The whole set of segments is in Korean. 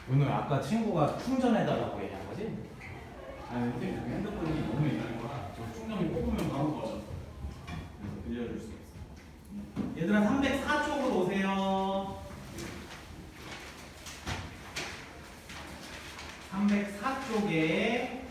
오늘 아까 친구가 충전해달라고 얘기한 거지? 아니 근데 여기 핸드폰이 너무 옛날 거라 저 충전기 뽑으면 바로 꺼져. 그래서 빌려줄 수 없어. 얘들아 304쪽으로 오세요. 304쪽에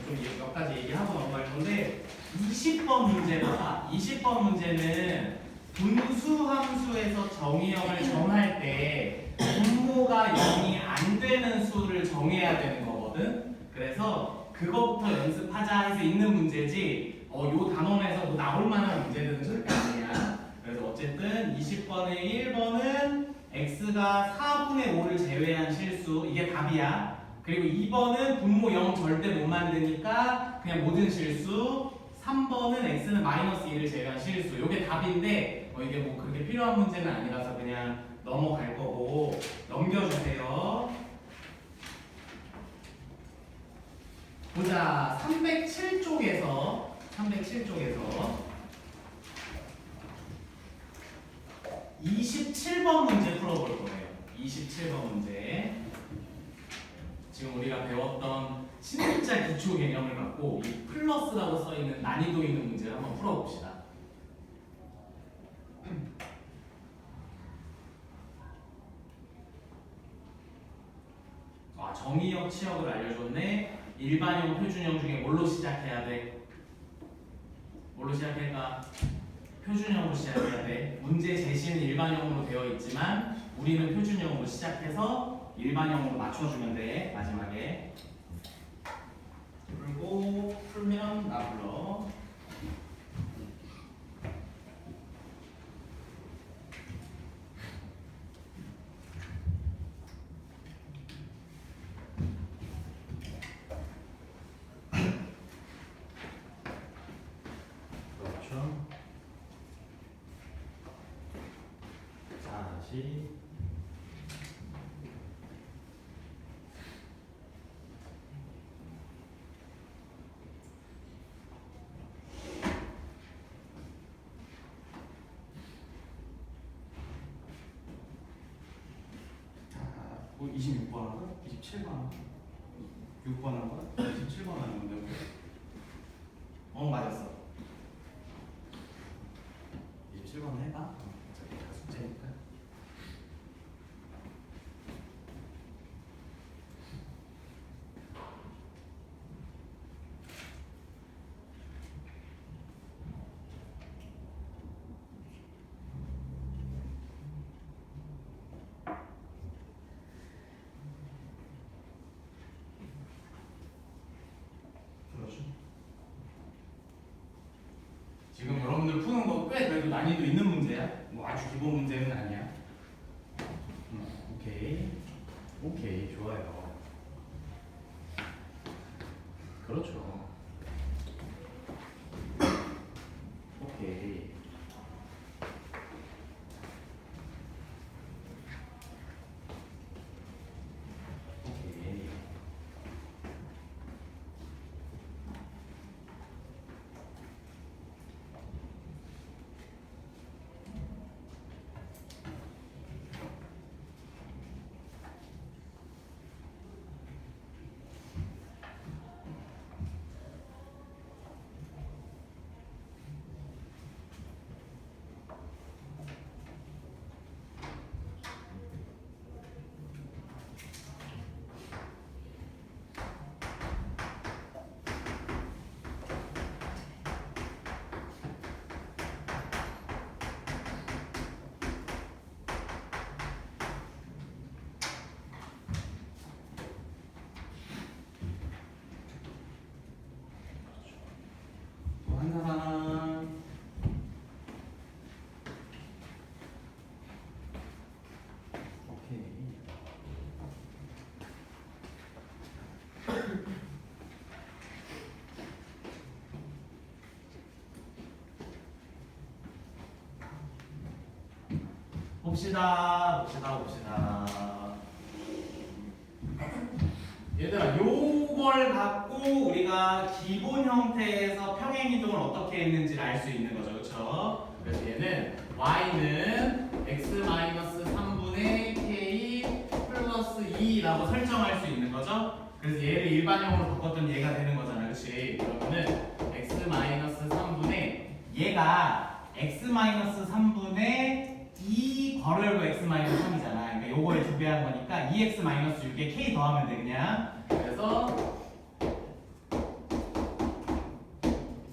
좀 몇 가지 얘기하고 넘어갈 건데 20번 문제 봐. 20번 문제는 분수 함수에서 정의형을 정할 때 분모가 0이 안 되는 수를 정해야 되는 거거든. 그래서 그거부터 연습하자 해서 있는 문제지 요 단원에서 뭐 나올 만한 문제들은 절대 아니야. 그래서 어쨌든 20번의 1번은 x가 4분의 5를 제외한 실수, 이게 답이야. 그리고 2번은 분모 0 절대 못 만드니까 그냥 모든 실수. 3번은 x는 마이너스 1을 제외한 실수. 이게 답인데 이게 뭐 그렇게 필요한 문제는 아니라서 그냥 넘어갈 거고 넘겨주세요. 보자. 307쪽에서 27번 문제 풀어볼 거예요. 27번 문제. 지금 우리가 배웠던 진짜 기초 개념을 갖고 이 플러스라고 써있는 난이도 있는 문제를 한번 풀어봅시다. 정의역, 치역을 알려줬네. 일반형, 표준형 중에 뭘로 시작해야 돼? 뭘로 시작할까? 표준형으로 시작해야 돼. 문제 제시는 일반형으로 되어 있지만 우리는 표준형으로 시작해서 일반형으로 맞춰주면 돼. 마지막에 풀고 풀면 나 불러. 그렇죠. 자, 다시 뭐 26번 하고 27번 하고 6번 하고 27번 하는 건데 맞았어. 27번 해봐. 어차피 다 숙제니까. 지금 여러분들 푸는 거 꽤 그래도 난이도 있는 문제야. 뭐 아주 기본 문제는 아니야. 오케이. 오케이. 좋아요. 그렇죠. 오케이. 오케이. 또 한 사람. 오케이. 봅시다. 얘들아, 요걸 갖고 우리가 기본 형태에서 평행이동을 어떻게 했는지를 알 수 있는 거죠. 그렇죠? 그래서 얘는 y는 x-3분의 k 플러스 2라고 설정할 수 있는 거죠. 그래서 얘를 일반형으로 바꿨던 얘가 되는 거잖아, 그렇지? 그러면은 x-3분의 얘가 x-3분의 2 괄호 열고 x-3이잖아. 그러니까 요거에 두 배 한 거니까 2x-6에 k 더하면 돼 그냥. 그래서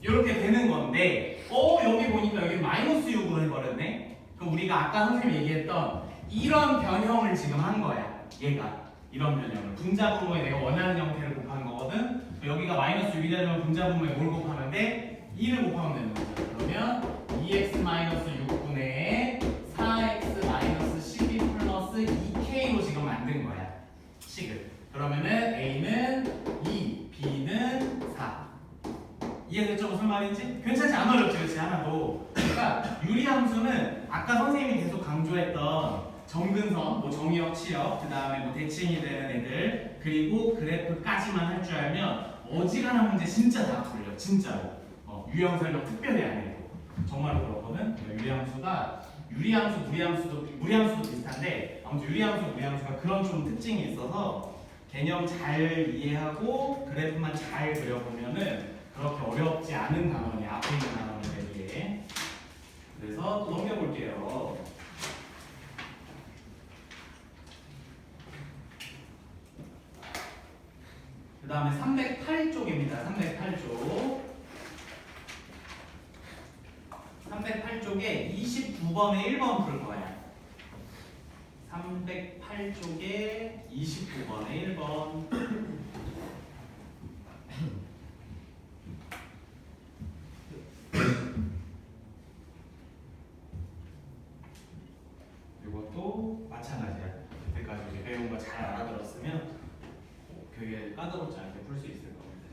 이렇게 되는 건데, 여기 보니까 여기 마이너스 6으로 해버렸네. 그럼 우리가 아까 선생님이 얘기했던 이런 변형을 지금 한 거야. 얘가 이런 변형을 분자분모에 내가 원하는 형태를 곱한 거거든. 여기가 마이너스 6이 되면 분자분모에 뭘 곱하면 돼? 2를 곱하면 되는 거죠. 그러면 2x-6분의 4x-12 플러스 2k로 지금 만든 거야. 식을. 그러면은 a는 2, b는 4. 이해됐죠? 무슨 말인지? 괜찮지? 안 어렵지? 그렇지? 하나도. 그러니까 유리함수는 아까 선생님이 계속 강조했던 점근선, 뭐 정의역, 치역, 그 다음에 뭐 대칭이 되는 애들, 그리고 그래프까지만 할 줄 알면 어지간한 문제 진짜 다 풀려. 진짜로. 유형 설명 특별히 안 해도. 정말로 그렇거든. 무리함수도 비슷한데 아무튼 유리함수, 무리함수가 그런 좀 특징이 있어서 개념 잘 이해하고 그래프만 잘 그려보면은 그렇게 어렵지 않은 단원이 앞에 있는 단원이 되기에. 그래서 또 넘겨볼게요. 그 다음에 308쪽입니다. 308쪽. 308쪽에 29번에 1번 풀 거야. 308쪽에 29번에 1번. 이것도 마찬가지야. 그때까지 우리 배운 거 잘 알아들었으면 되게 까다롭지 않게 풀 수 있을 겁니다.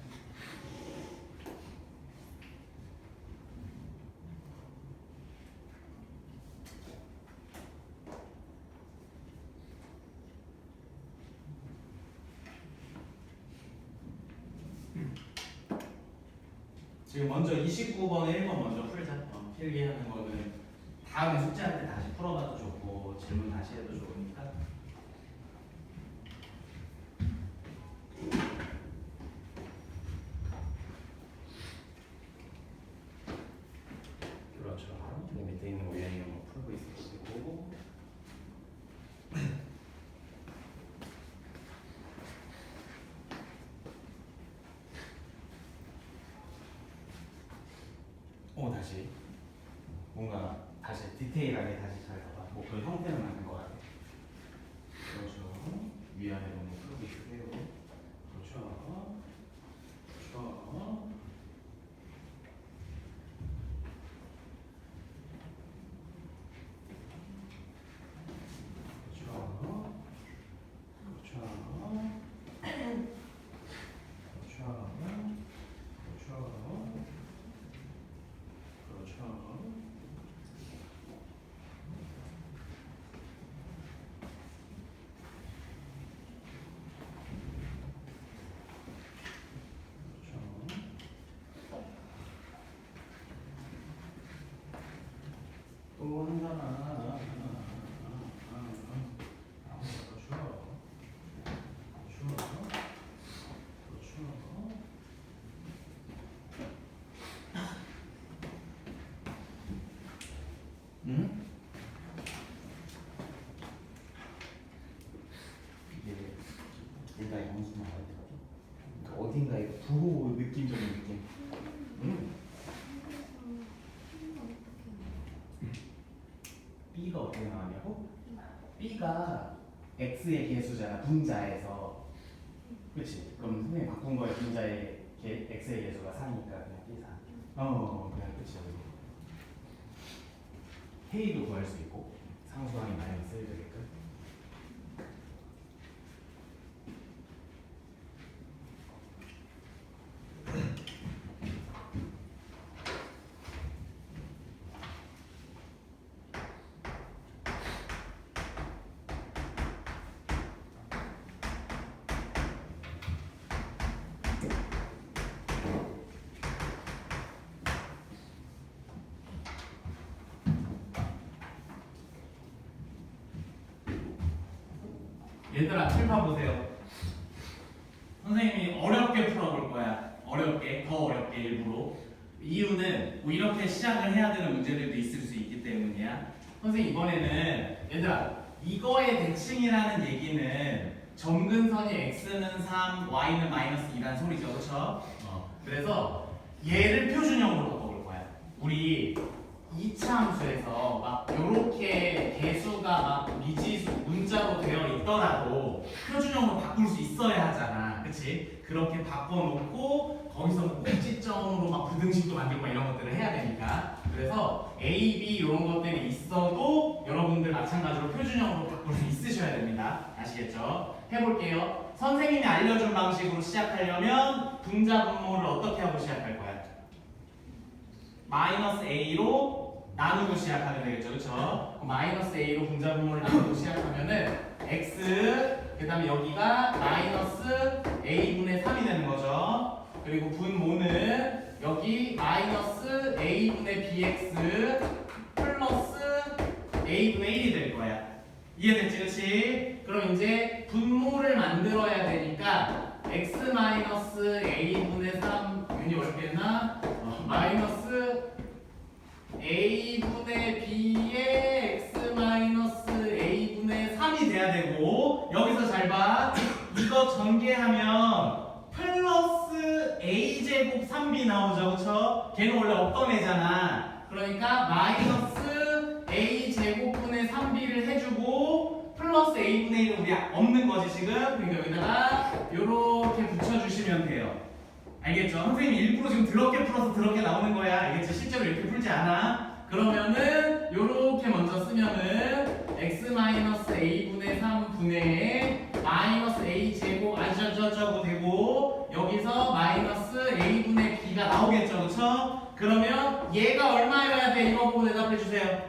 지금 먼저 29번에 1번 먼저 풀자. 필기하는 거는 다음에 숙제할 때 다시 풀어봐도 좋고 질문 다시 해도 좋으니까. 그렇죠. 이 밑에 있는 거 유형이 뭐 풀고 있을 거고. 다시 뭔가 다시 디테일하게 다시 잘 봐봐. 뭐 그 형태는 맞는 것 같아. 그렇죠. 위아래로 뭐 풀고 있으세요. 그렇죠. 그렇죠. 또 한다나. 응? 이게 어딘가에 영수만 어디가죠? 어딘가에 부호 느낌적인 느낌. 응? B가 어떻게 나왔냐고? B가 X의 개수잖아, 분자에서. 그치? 그럼 선생님 바꾼 거에 분자의 X의 개수가 4니까 그냥 B4. 그냥 끝이야. K도 구할 수 있고 상수항이 마이너스 1 되게끔. 얘들아 칠판 보세요. 선생님이 어렵게 풀어볼 거야. 어렵게, 더 어렵게 일부러. 이유는 뭐 이렇게 시작을 해야 되는 문제들도 있을 수 있기 때문이야. 선생님 이번에는 얘들아 이거의 대칭이라는 얘기는 점근선이 x는 3, y는 마이너스 2라는 소리죠, 그렇죠? 그래서 얘를 표준형으로 바꿔볼 거야. 우리 2차 함수에서 막 요렇게 개수가 막 미지수 문자로 되어 있더라도 표준형으로 바꿀 수 있어야 하잖아, 그치? 그렇게 바꿔놓고 거기서 뭐 꼭지점으로 막 부등식도 만들고 막 이런 것들을 해야 되니까. 그래서 A, B 이런 것들이 있어도 여러분들 마찬가지로 표준형으로 바꿀 수 있으셔야 됩니다. 아시겠죠? 해볼게요. 선생님이 알려준 방식으로 시작하려면 분자 분모를 어떻게 하고 시작할 거야? 마이너스 A로 나누고 시작하면 되겠죠, 그렇죠? 마이너스 A로 분자 분모를 나누고 시작하면은 x 그 다음에 여기가 마이너스 A분의 3이 되는 거죠. 그리고 분모는 여기 마이너스 A분의 BX 플러스 A분의 1이 될 거야. 이해됐지, 그렇지? 그럼 이제 분모를 만들어야 되니까 x 마이너스 A분의 3 괜히 어렵게 했나? 마이너스 A분의 B의 x 마이너스 A분의 3이 돼야 되고, 여기서 잘 봐. 이거 전개하면 플러스 A제곱 3B 나오죠, 그쵸? 걔는 원래 없던 애잖아. 그러니까 마이너스 A제곱분의 3B를 해주고 플러스 A분의 1은 우리 없는 거지 지금. 그러니까 여기다가 요렇게 붙여주시면 돼요. 알겠죠? 선생님이 일부러 지금 더럽게 풀어서 더럽게 나오는 거야. 알겠지? 실제로 이렇게 풀지 않아. 그러면은 요렇게 먼저 쓰면은 x-a분의 3분의 마이너스 a제곱 아저저저고 되고, 여기서 마이너스 a분의 b가 나오겠죠, 그쵸? 그러면 얘가 얼마여야 돼? 이거 보고 대답해 주세요.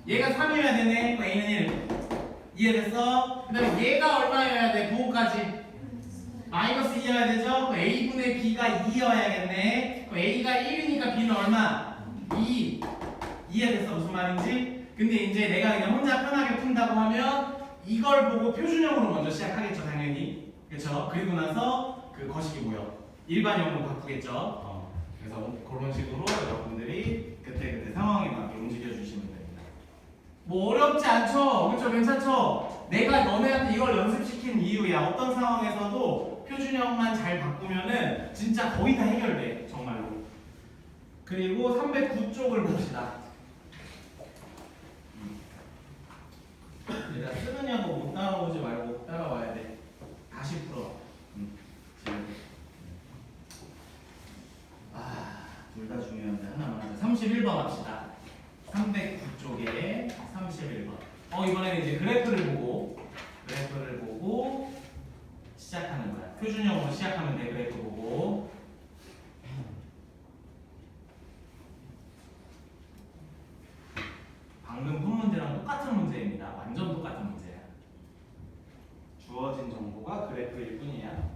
얘가 3이어야 되네. 그럼 a는 1. 이해됐어? 그 다음에 얘가 얼마여야 돼? 부호까지 마이너스 2여야 되죠? 그럼 a분의 b가 2여야겠네. 그럼 a가 1이니까 b는 얼마? 2. 이해됐어? 무슨 말인지? 근데 이제 내가 그냥 혼자 편하게 푼다고 하면 이걸 보고 표준형으로 먼저 시작하겠죠, 당연히. 그쵸? 그리고 나서 그 거식이 뭐요? 일반형으로 바꾸겠죠. 그래서 그런 식으로 여러분들이 그때그때 상황에 맞게 움직여 주시면 됩니다. 뭐 어렵지 않죠? 그쵸? 괜찮죠? 내가 너네한테 이걸 연습시킨 이유야. 어떤 상황에서도 표준형만 잘 바꾸면은 진짜 거의 다 해결돼, 정말로. 그리고 309쪽을 봅시다. 얘들아 쓰느냐고 못 따라오지 말고 따라와야 돼. 다시 풀어. 둘 다 중요한데 하나만 하자. 31번 합시다. 309쪽에 31번. 이번에는 이제 그래프를 보고 시작하는 거야. 표준형으로 시작하면 돼. 그래프 보고. 방금 푼 문제랑 똑같은 문제입니다. 완전 똑같은 문제야. 주어진 정보가 그래프일 뿐이야.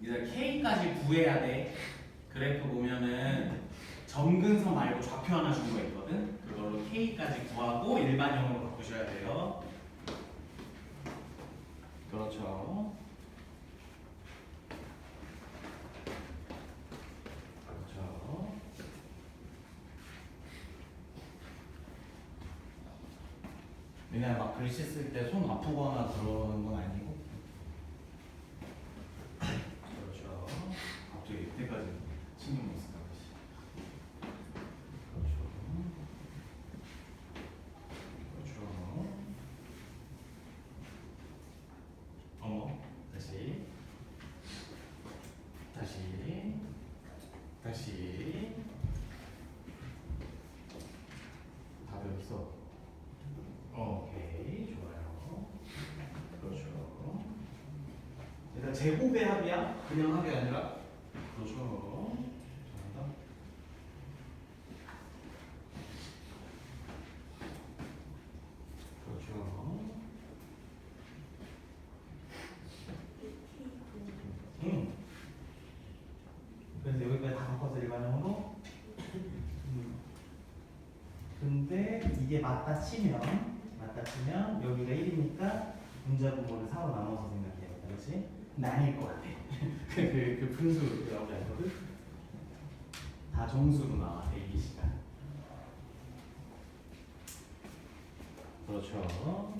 이제 K까지 구해야 돼. 그래프 보면은 점근선 말고 좌표 하나 준 거 있거든. 그걸로 K까지 구하고 일반형으로 바꾸셔야 돼요. 그렇죠. 그렇죠. 왜냐면 막 글씨 쓸 때 손 아프거나 그러는 건 아니고. 제곱의 합이야? 그냥 합이 아니라 그렇죠. 잘한다. 그렇죠. 응. 그래서 여기까지 다 바꿔서 일반형으로. 근데 이게 맞다 치면 여기가 1이니까 분자 분모를 4로 나눠서 생각해야겠다, 그렇지? 근데 아닐 것 같아. 그 분수 나오지 않거든? 다 정수로 나와, A, B, C가. 그렇죠. 그렇죠.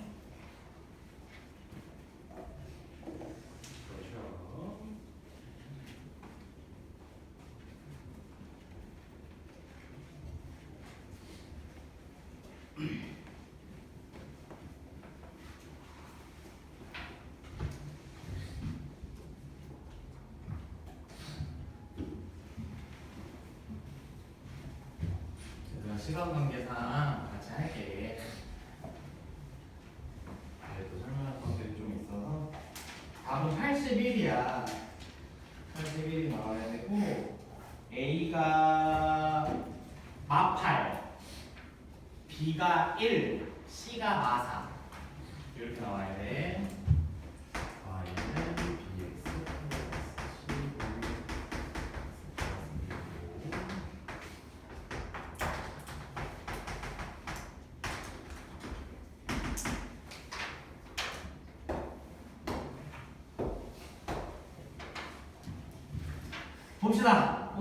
시간관계상 같이 할게. 그래도 설명할 것들이 좀 있어서 답은 81이야. 81이 나와야 되고 A가 마8, B가 1, C가 마4 이렇게 나와야 돼. Y는 BX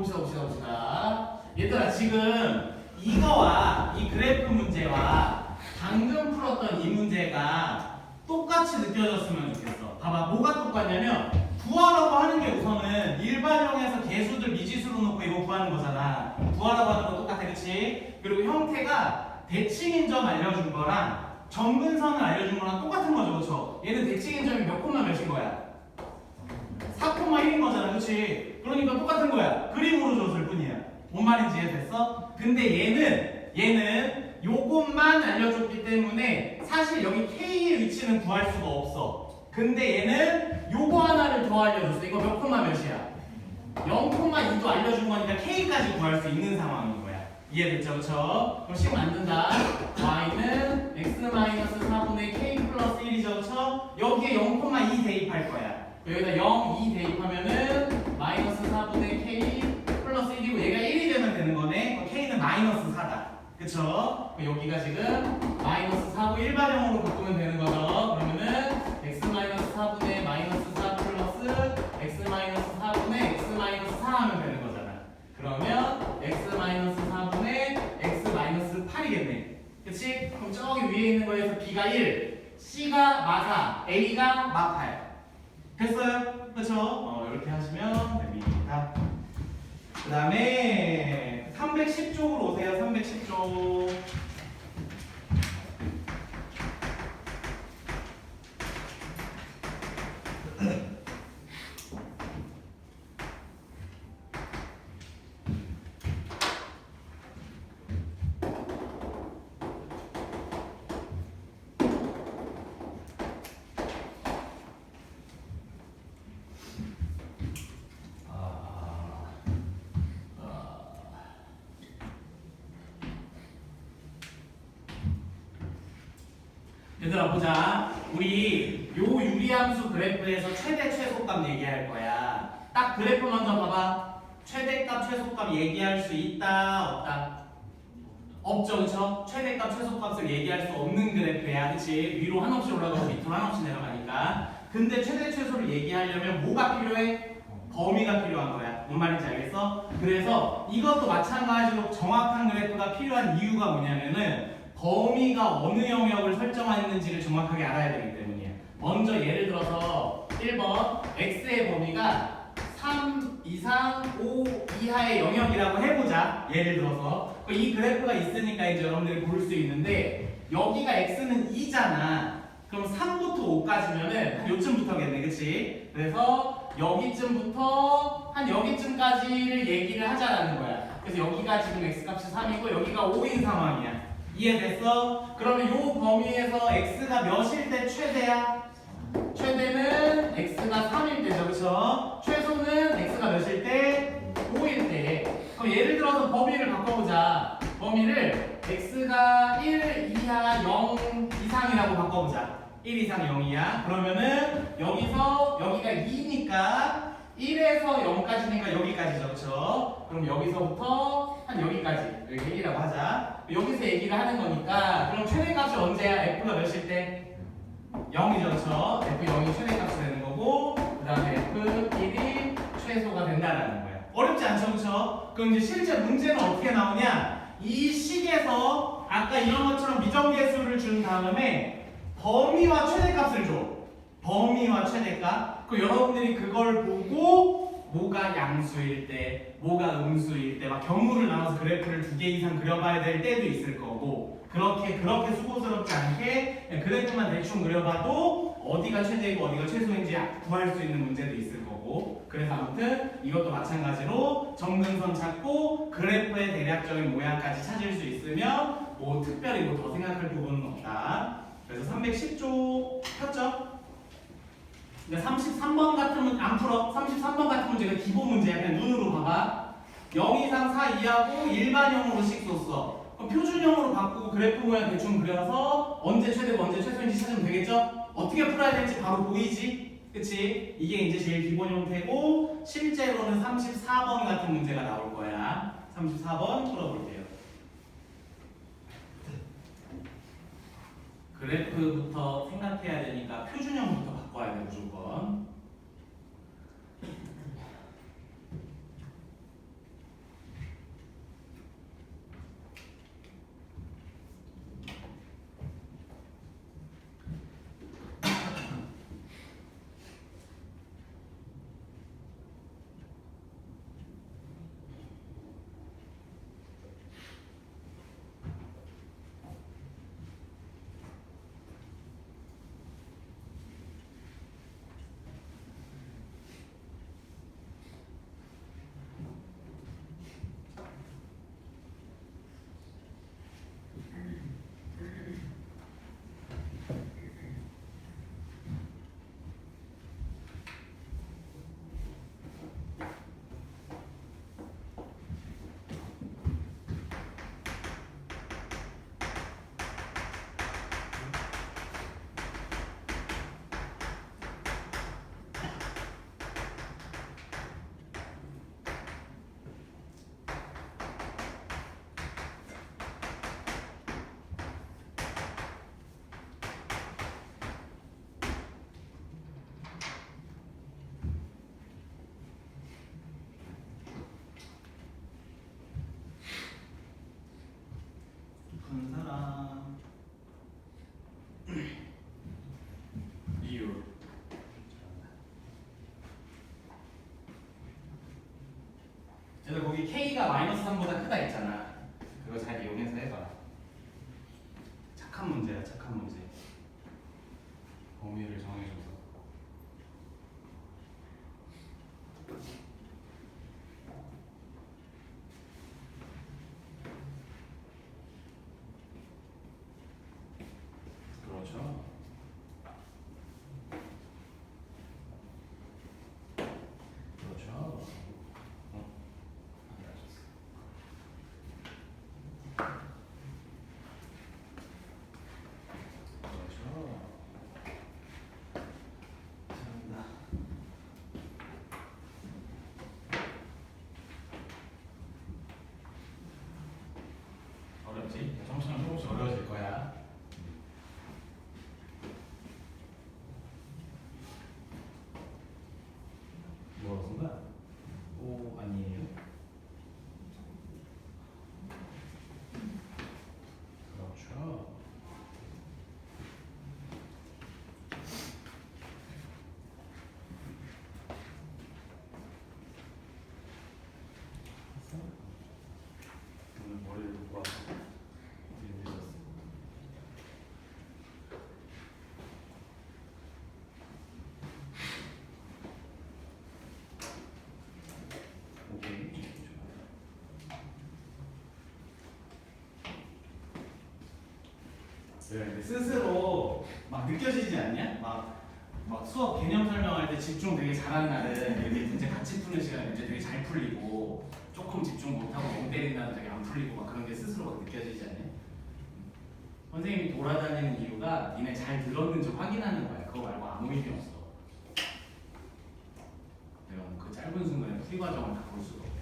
플러스 C 봅시다. 얘들아, 지금 이거와 이 그래프 문제와 방금 풀었던 이 문제가 똑같이 느껴졌으면 좋겠어. 봐봐, 뭐가 똑같냐면 구하라고 하는 게 우선은 일반형에서 개수들 미지수로 놓고 이거 구하는 거잖아. 구하라고 하는 거 똑같아, 그치? 그리고 형태가 대칭인 점 알려준 거랑 점근선을 알려준 거랑 똑같은 거죠, 그쵸? 얘는 대칭인 점이 몇 콤마 몇인 거야? 4,1인 거잖아, 그치? 그러니까 똑같은 거야. 그림으로 줬을 뿐이야. 뭔 말인지 이해됐어? 근데 얘는 요것만 알려줬기 때문에 사실 여기 K의 위치는 구할 수가 없어. 근데 얘는 요거 하나를 더 알려줬어. 이거 몇 콤마 몇이야? 0,2도 알려준 거니까 K까지 구할 수 있는 상황인 거야. 이해됐죠? 그쵸? 그럼 식 만든다. Y는 X-4분의 K 플러스 1이죠, 그쵸? 여기에 0,2 대입할 거야. 여기다 0, 2 대입하면은 마이너스 4분의 K 플러스 1이고 얘가 1이 되면 되는 거네. K는 마이너스 4다. 그쵸? 여기가 지금 마이너스 4고 일반형으로 바꾸면 되는 거죠. 그러면은 X 마이너스 4분의 마이너스 4 플러스 X 마이너스 4분의 X 마이너스 4 하면 되는 거잖아. 그러면 X 마이너스 4분의 X 마이너스 8이겠네. 그치? 그럼 저기 위에 있는 거에서 B가 1, C가 마4, A가 마8. 됐어요? 그쵸? 이렇게 하시면 됩니다. 그 다음에 310쪽으로 오세요. 310쪽. 얘들아 보자. 우리 요 유리함수 그래프에서 최대 최소값 얘기할 거야. 딱 그래프 먼저 봐봐. 최대값 최소값 얘기할 수 있다 없다? 없죠, 그쵸? 최대값 최소값을 얘기할 수 없는 그래프야, 그치? 위로 한없이 올라가고 밑으로 한없이 내려가니까. 근데 최대 최소를 얘기하려면 뭐가 필요해? 범위가 필요한 거야. 뭔 말인지 알겠어? 그래서 이것도 마찬가지로 정확한 그래프가 필요한 이유가 뭐냐면은 범위가 어느 영역을 설정했는지를 정확하게 알아야 되기 때문이야. 먼저 예를 들어서 1번 x의 범위가 3 이상 5 이하의 영역이라고 해보자. 예를 들어서 이 그래프가 있으니까 이제 여러분들이 볼 수 있는데 여기가 x는 2잖아. 그럼 3부터 5까지면은 요쯤부터겠네, 그치? 그래서 여기쯤부터 한 여기쯤까지를 얘기를 하자라는 거야. 그래서 여기가 지금 x값이 3이고 여기가 5인 상황이야. 이해됐어? 그러면 요 범위에서 x가 몇일 때 최대야? 최대는 x가 3일 때죠, 그렇죠? 최소는 x가 몇일 때? 5일 때. 그럼 예를 들어서 범위를 바꿔보자. 범위를 x가 1 이하 0 이상이라고 바꿔보자. 1 이상 0 이하. 그러면은 여기서 여기가 2니까 1에서 0까지니까 여기까지죠, 그렇죠? 그럼 여기서부터 한 여기까지 이렇게 1이라고 하자. 여기서 얘기를 하는 거니까 그럼 최대값이 언제야? f가 몇일 때? 0이죠, 그렇죠? f0이 최대값이 되는 거고 그 다음에 f1이 최소가 된다라는 거야. 어렵지 않죠, 그렇죠? 그럼 이제 실제 문제는 어떻게 나오냐? 이 식에서 아까 이런 것처럼 미정계수를 준 다음에 범위와 최대값을 줘. 범위와 최대값. 그 여러분들이 그걸 보고 뭐가 양수일 때, 뭐가 음수일 때, 막 경우를 나눠서 그래프를 2개 이상 그려봐야 될 때도 있을 거고, 그렇게 수고스럽지 않게 그냥 그래프만 대충 그려봐도 어디가 최대이고 어디가 최소인지 구할 수 있는 문제도 있을 거고. 그래서 아무튼 이것도 마찬가지로 정근선 찾고 그래프의 대략적인 모양까지 찾을 수 있으면 뭐 특별히 뭐 더 생각할 부분은 없다. 그래서 310조 폈죠? 근데 33번 같으면 안 풀어. 33번 같은 문제가 기본 문제야. 그냥 눈으로 봐봐. 0 이상 4 이하고 일반형으로씩 썼어. 그럼 표준형으로 바꾸고 그래프 모양 대충 그려서 언제 최대고 언제 최소인지 찾으면 되겠죠? 어떻게 풀어야 될지 바로 보이지? 그치? 이게 이제 제일 기본 형태고 실제로는 34번 같은 문제가 나올 거야. 34번 풀어볼게요. 그래프부터 생각해야 되니까 표준형부터 바꿔야 돼 무조건. 푸는 사람 이유. 그래서 거기 K가 마이너스 3보다 크다 했잖아. 그거 잘 이용해서 해봐. 착한 문제야, 착한 문제. 범위를 정해줘서. 그렇죠. 그렇죠. 그렇죠. 잘한다. 어렵지? 점점 조금씩 어려워질 거야. 뭐라고 쓴 거야? 오, 아니에요. 그렇죠. 오늘 머리를 놓고 와서 되게 늦었어. 오케이. 네, 스스로 막 느껴지지 않냐? 막 막 수업 개념 설명할 때 집중 되게 잘하는 날은 이렇게 문제 같이 푸는 시간에 문제 되게 잘 풀리고 조금 집중 못하고 멍 때리는 날은 되게 안 풀리고 막 그런 게 스스로 막 느껴지지 않아요? 선생님이 돌아다니는 이유가 니네 잘 들었는지 확인하는 거야. 그거 말고 아무 의미 없어. 내가 그 짧은 순간에 풀이 과정을 다 볼 수가 없네.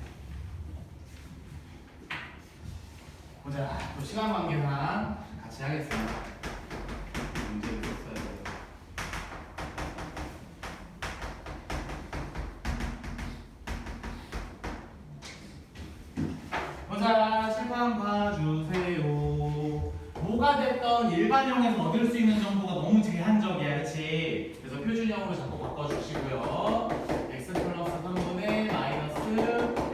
보자. 또 시간 관계상 같이 하겠습니다. 문제를 썼어야 돼요. 보자. 칠판 봐주세요. 뭐가 됐던 일반형에서 얻을 수 있는 정보가 너무 제한적이야, 그렇지? 그래서 표준형으로 자꾸 바꿔주시고요. x 플러스 3분의 마이너스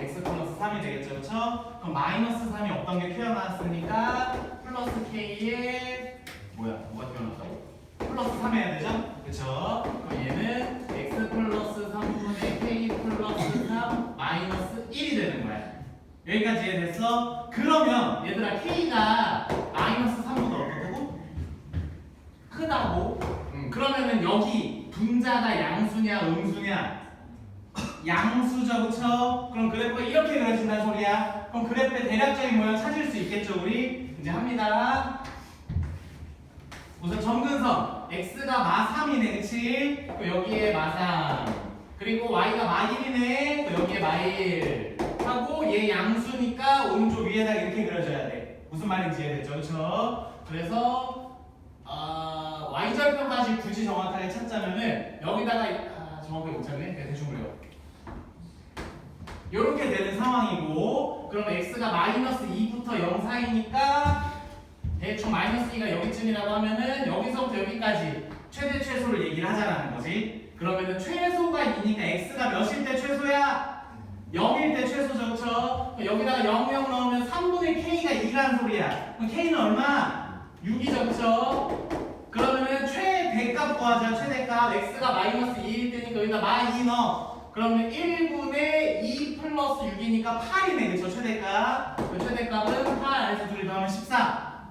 x 플러스 3이 되겠죠, 그렇죠? 그럼 마이너스 3이 없던 게 튀어나왔으니까 플러스 k에 뭐가 튀어나왔다고? 플러스 3 해야 되죠? 그렇죠? 그럼 얘는 x 플러스 3분의 k 플러스 3 마이너스 1이 되는 거야. 여기까지 이해됐어? 그러면 얘들아 k가 마이너스 3보다 어떻다고? 크다고? 그러면은 여기 분자가 양수냐 음수냐? 양수죠, 그쵸? 그럼 그래프가 이렇게 그려진다는 소리야. 그럼 그래프의 대략적인 모양 찾을 수 있겠죠, 우리? 이제 합니다. 우선 점근선 x가 마 3이네, 그치? 또 여기에 마 3. 그리고 y가 마 1이네. 또 여기에 마 1. 하고 얘 양수니까 오른쪽 위에다 이렇게 그려줘야 돼. 무슨 말인지 이해됐죠? 그쵸? 그래서 y절편까지 굳이 정확하게 찾자면은 여기다가 정확하게 못 찾네? 내가 대충 그려. 이렇게 되는 상황이고 그럼 x가 마이너스 2부터 0 사이니까 대충 마이너스 2가 여기쯤이라고 하면은 여기서부터 여기까지 최대 최소를 얘기를 하자라는 거지. 그러면은 최소가 2니까 x가 몇일 때 최소야? 0일 때 최소죠, 그쵸? 여기다가 0, 0 넣으면 3분의 k가 2라는 소리야. 그럼 k는 얼마? 6이죠, 그쵸? 그러면은 최대값 구하자, 최대값. x가 마이너스 2일 때니까 여기다 마 2 넣어. 그러면 1분의 2 플러스 6이니까 8이네, 그쵸? 최대값. 그 최대값은 8, 그래서 둘이 더하면 14.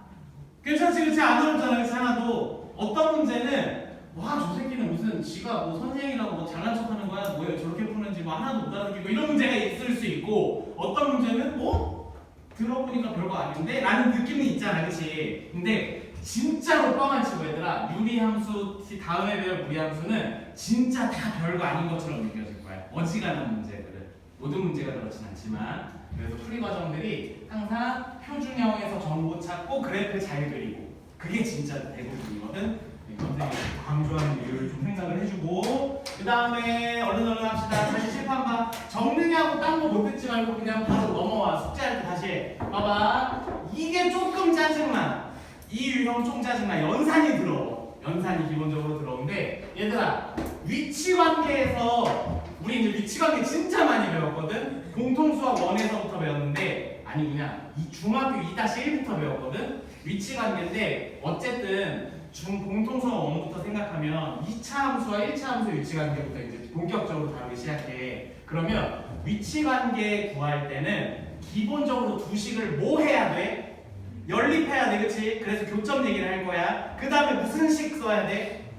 괜찮지, 그치? 안 어렵잖아, 그치? 하나도. 어떤 문제는 와, 저 새끼는 무슨 지가 뭐 선생이라고 뭐 잘난 척 하는 거야? 뭐야, 저렇게 푸는지 뭐 하나도 못 알아듣겠고 이런 문제가 있을 수 있고 어떤 문제는 뭐? 들어보니까 별거 아닌데? 라는 느낌이 있잖아, 그치? 근데 진짜로 뻥안 치고 얘들아 유리함수 다음에 배울 무리함수는 진짜 다 별거 아닌 것처럼 느껴질 거야. 어지간한 문제들은 모든 문제가 그렇진 않지만 그래서 풀이 과정들이 항상 표준형에서 정보 찾고 그래프 잘 그리고 그게 진짜 대부분이거든. 선생님이 강조하는 이유를 좀 생각을 해주고 그 다음에 얼른 합시다. 다시 칠판 봐. 정리하고 딴 거 못 듣지 말고 그냥 바로 넘어와. 숙제할 때 다시 해. 봐봐. 이게 조금 짜증나. 이 유형 좀 짜증나. 연산이 들어. 연산이 기본적으로 들어오는데 얘들아 위치관계에서 우리 이제 위치관계 진짜 많이 배웠거든. 공통수학 1에서부터 배웠는데 아니 그냥 이 중학교 2-1부터 배웠거든. 위치관계인데 어쨌든 공통수학 1부터 생각하면 2차 함수와 1차 함수의 위치관계부터 이제 본격적으로 다루기 시작해. 그러면 위치관계 구할 때는 기본적으로 두 식을 뭐 해야 돼? 연립해야 돼, 그치? 그래서 교점 얘기를 할 거야. 그 다음에 무슨 식 써야 돼?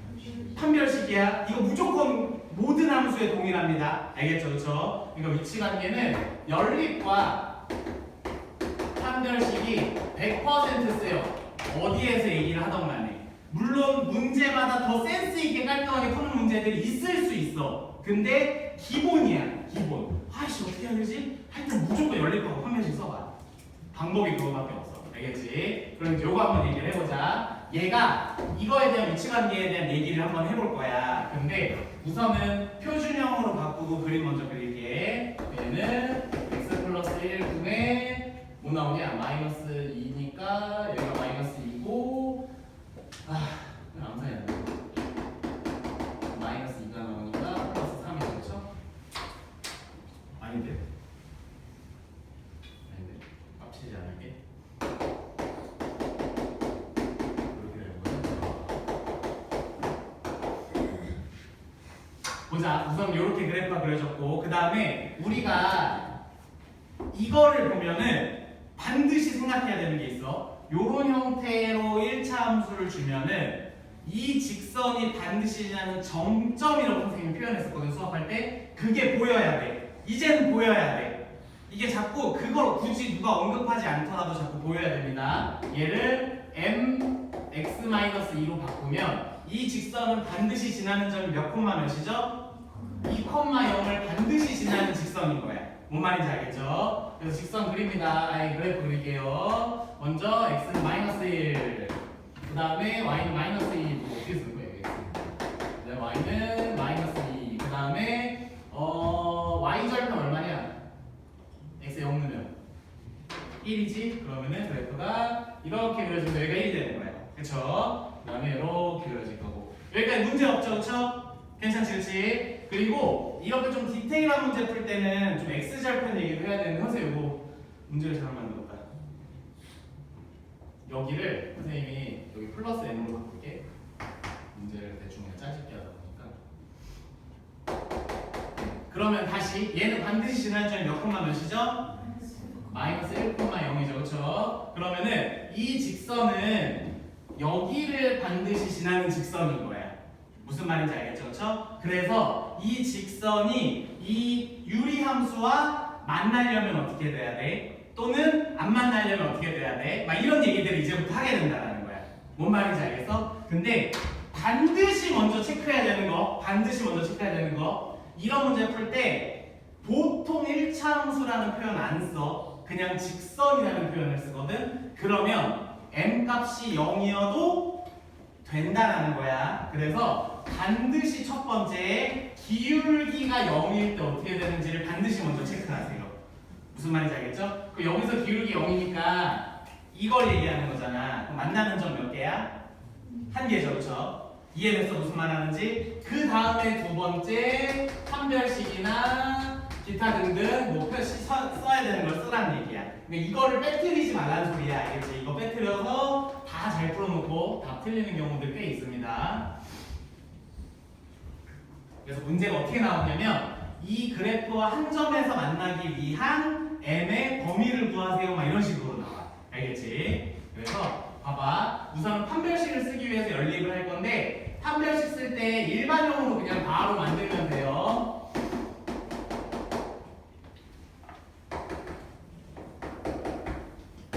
판별식이야. 이거 무조건 모든 함수에 동일합니다. 알겠죠, 그쵸? 그러니까 위치관계는 연립과 판별식이 100% 쓰여. 어디에서 얘기를 하던 간에. 물론 문제마다 더 센스 있게 깔끔하게 푸는 문제들이 있을 수 있어. 근데 기본이야, 기본. 아이씨 어떻게 해야 되지? 할 때 무조건 연립하고 판별식 써봐. 방법이 그거밖에 없어. 알겠지? 그럼 이제 요거 한번 얘기를 해보자. 얘가 이거에 대한 위치관계에 대한 얘기를 한번 해볼 거야. 근데 우선은 표준형으로 바꾸고 그림 먼저 그릴게. 얘는 x 플러스 1분의 뭐 나오냐? 마이너스 2니까 여기가 마이너스 2고 암산이 안 돼. 마이너스 2가 나오니까 플러스 3이 되죠? 아닌데? 아닌데? 깝치지 않을게. 이렇게 되는 거야. 보자. 우선 이렇게 그래프가 그려졌고 그 다음에 우리가 이거를 보면은 반드시 생각해야 되는 게 있어. 요런 형태로 1차 함수를 주면은 이 직선이 반드시 지나는 정점이라고 선생님이 표현했었거든요. 수업할 때. 그게 보여야 돼. 이제는 보여야 돼. 이게 자꾸 그걸 굳이 누가 언급하지 않더라도 자꾸 보여야 됩니다. 얘를 mx-2로 바꾸면 이 직선은 반드시 지나는 점이 몇 콤마 몇이죠? 2,0을 반드시 지나는 직선인 거야. 뭔 말인지 알겠죠? 그래서 직선 그립니다. 그래프 그릴게요. 먼저 x는 -1, 그 다음에 y는 -2, 어떻게 쓰는 거예요? x. 네, y는 -2, 그 다음에 y 절편 얼마냐? x 0 넣으면 1이지? 그러면은 그래프가 이렇게 그려지면 여기가 1이 되는 거야. 그쵸? 그 다음에 이렇게 그려질 거고. 여기까지 문제 없죠? 그쵸? 괜찮지? 그치? 그리고 이렇게 좀 디테일한 문제 풀 때는 좀 X절편 얘기를 해야 되는데 선생님 이거 문제를 잘못 만들었다. 여기를 선생님이 여기 플러스 n으로 바꿀게. 문제를 대충 그냥 짜집게 하다 보니까. 그러면 다시 얘는 반드시 지나는 점이 몇 콤마 몇이죠? -1,0이죠. 그렇죠? 그러면은 이 직선은 여기를 반드시 지나는 직선인 거야. 무슨 말인지 알겠죠? 그렇죠? 그래서 이 직선이 이 유리함수와 만나려면 어떻게 돼야 돼? 또는 안 만나려면 어떻게 돼야 돼? 막 이런 얘기들을 이제부터 하게 된다는 거야. 뭔 말인지 알겠어? 근데 반드시 먼저 체크해야 되는 거, 이런 문제 풀 때 보통 1차 함수라는 표현 안 써. 그냥 직선이라는 표현을 쓰거든. 그러면 m 값이 0이어도 된다라는 거야. 그래서 반드시 첫 번째 기울기가 0일 때 어떻게 되는지를 반드시 먼저 체크하세요. 무슨 말인지 알겠죠? 그 여기서 기울기 0이니까 이걸 얘기하는 거잖아. 그럼 만나는 점 몇 개야? 한 개죠, 그렇죠? 이해됐어? 무슨 말 하는지? 그 다음에 두 번째 판별식이나 기타 등등 뭐 표시 써야 되는 걸 쓰라는 얘기야. 그러니까 이거를 빼뜨리지 말라는 소리야. 알겠지? 이거 빼뜨려서 다 잘 풀어놓고 답 틀리는 경우들 꽤 있습니다. 그래서 문제가 어떻게 나오냐면 이 그래프와 한 점에서 만나기 위한 m의 범위를 구하세요. 막 이런 식으로 나와. 알겠지? 그래서 봐봐. 우선 판별식을 쓰기 위해서 연립을 할 건데 판별식 쓸 때 일반형으로 그냥 바로 만들면 돼요.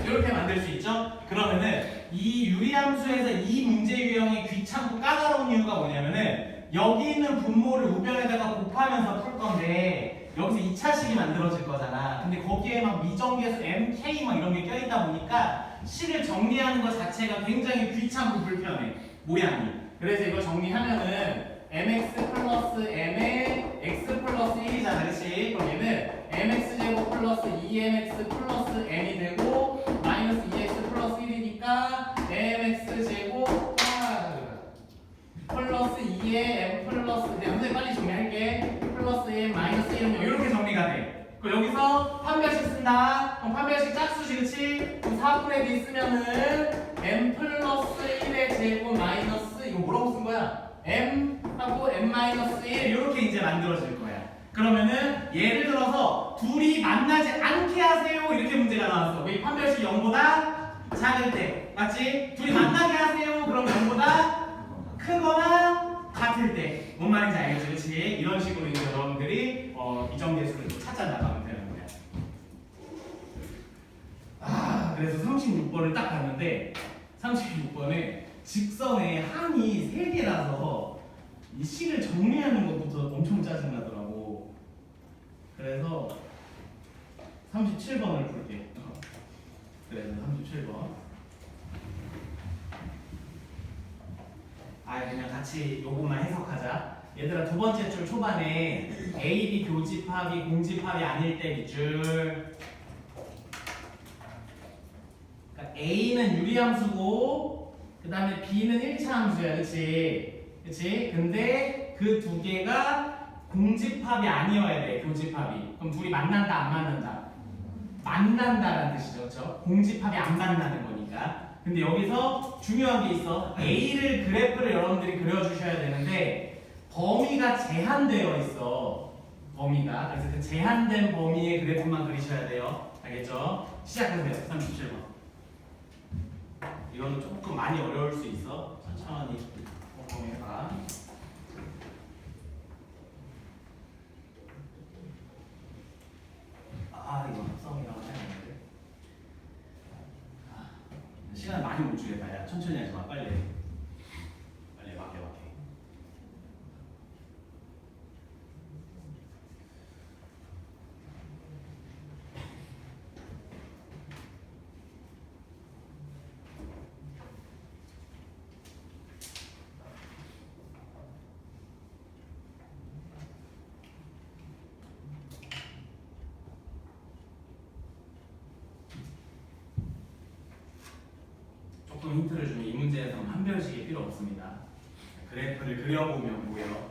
이렇게 만들 수 있죠? 그러면은 이 유리함수에서 이 문제 유형이 귀찮고 까다로운 이유가 뭐냐면은 여기 있는 분모를 우변에다가 곱하면서 풀 건데 여기서 2차식이 만들어질 거잖아. 근데 거기에 막 미정계수 mk 막 이런 게 껴있다 보니까 식을 정리하는 것 자체가 굉장히 귀찮고 불편해. 모양이. 그래서 이거 정리하면은 mx 플러스 m의 x 플러스 1이잖아. 그렇지? 그럼 얘는 mx제곱 플러스 2mx 플러스 m이 되고 마이너스 2x 플러스 1이니까 mx제곱 플러스 2에 m 플러스 선생님 빨리 정리할게. 플러스 m 마이너스 1은 이렇게 정리가 돼. 그럼 여기서 판별식 쓴다. 그럼 판별식 짝수지 그치? 4분의 b 쓰면은 m 플러스 1의 제곱 마이너스 이거 뭐라고 쓴 거야? m 하고 m 마이너스 1 이렇게 이제 만들어질 거야. 그러면은 예를 들어서 둘이 만나지 않게 하세요 이렇게 문제가 나왔어. 이 판별식 0보다 작을 때 맞지? 둘이 만나게 하세요 그럼 0보다 크거나 같을 때 뭔 말인지 알겠지? 그치? 이런 식으로 이제 여러분들이 미정계수를 찾아 나가면 되는 거야. 그래서 36번을 딱 봤는데 36번에 직선에 항이 3개라서 이 식을 정리하는 것부터 엄청 짜증나더라고. 그래서 37번을 볼게. 그래서 37번. 그냥 같이 요것만 해석하자. 얘들아 두 번째 줄 초반에 A, B 교집합이 공집합이 아닐 때 밑줄. 그러니까 A는 유리함수고 그 다음에 B는 1차 함수야. 그치? 그치? 근데 그 두 개가 공집합이 아니어야 돼. 교집합이. 그럼 둘이 만난다 안 만난다? 만난다라는 뜻이죠. 그렇죠? 공집합이 안 만나는 거니까. 근데 여기서 중요한 게 있어. A를 그래프를 여러분들이 그려주셔야 되는데 범위가 제한되어 있어. 범위가. 그래서 그 제한된 범위의 그래프만 그리셔야 돼요. 알겠죠? 시작하세요. 37번. 이거는 조금 많이 어려울 수 있어. 천천히. 작성해봐. 이거 합성이라고 해야 되는데. 시간 많이 못 주겠다. 야, 천천히 하지 마. 빨리. 빨리 맞게. 조금 힌트를 주면 이 문제에서는 한 별씩이 필요 없습니다. 그래프를 그려보면 보여.